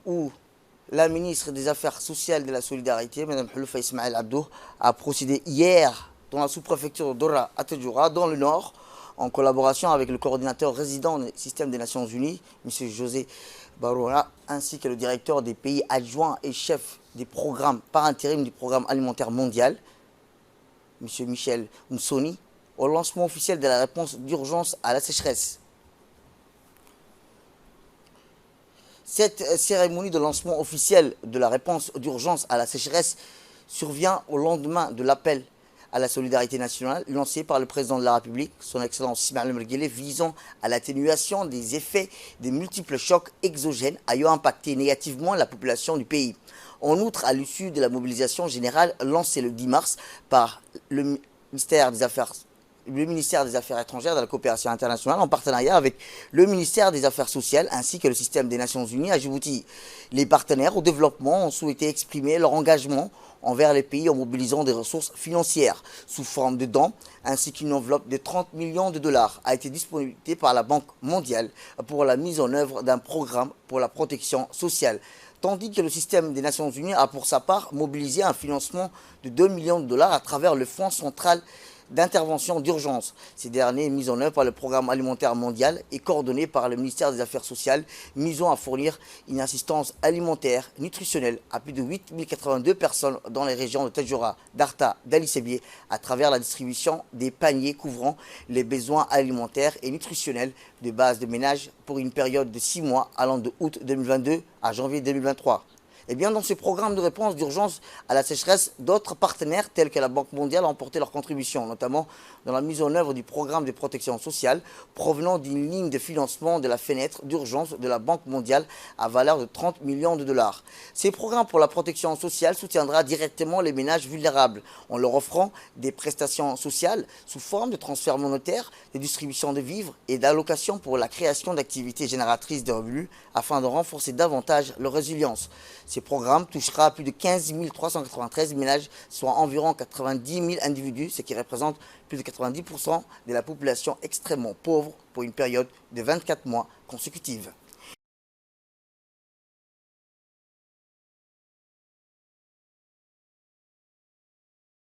où la ministre des Affaires sociales et de la Solidarité, Mme Houloufa Ismaël Abdou, a procédé hier dans la sous-préfecture d'Ora à Tadjoura, dans le Nord, en collaboration avec le coordinateur résident du système des Nations Unies, M. José Barouna, ainsi que le directeur des pays adjoints et chef des programmes par intérim du programme alimentaire mondial, M. Michel Moussoni, au lancement officiel de la réponse d'urgence à la sécheresse. Cette cérémonie de lancement officiel de la réponse d'urgence à la sécheresse survient au lendemain de l'appel à la solidarité nationale lancé par le président de la République, son Excellence Ismaël Omar Guelleh, visant à l'atténuation des effets des multiples chocs exogènes ayant impacté négativement la population du pays. En outre, à l'issue de la mobilisation générale lancée le 10 mars par le ministère des Affaires étrangères et de la coopération internationale en partenariat avec le ministère des Affaires sociales ainsi que le système des Nations Unies à Djibouti. Les partenaires au développement ont souhaité exprimer leur engagement envers les pays en mobilisant des ressources financières sous forme de dons ainsi qu'une enveloppe de 30 millions de dollars a été disponibilisée par la Banque mondiale pour la mise en œuvre d'un programme pour la protection sociale. Tandis que le système des Nations Unies a pour sa part mobilisé un financement de 2 millions de dollars à travers le Fonds central d'intervention d'urgence. Ces derniers, mis en œuvre par le Programme alimentaire mondial et coordonné par le ministère des Affaires sociales, misant à fournir une assistance alimentaire nutritionnelle à plus de 8082 personnes dans les régions de Tadjoura, d'Arta, d'Ali Sébié, à travers la distribution des paniers couvrant les besoins alimentaires et nutritionnels de base de ménage pour une période de 6 mois allant de août 2022 à janvier 2023. Eh bien, dans ce programme de réponse d'urgence à la sécheresse, d'autres partenaires tels que la Banque mondiale ont apporté leur contribution, notamment dans la mise en œuvre du programme de protection sociale provenant d'une ligne de financement de la fenêtre d'urgence de la Banque mondiale à valeur de 30 millions de dollars. Ces programmes pour la protection sociale soutiendra directement les ménages vulnérables en leur offrant des prestations sociales sous forme de transferts monétaires, de distribution de vivres et d'allocations pour la création d'activités génératrices de revenus afin de renforcer davantage leur résilience. Ce programme touchera plus de 15 393 ménages, soit environ 90 000 individus, ce qui représente plus de 90% de la population extrêmement pauvre pour une période de 24 mois consécutive.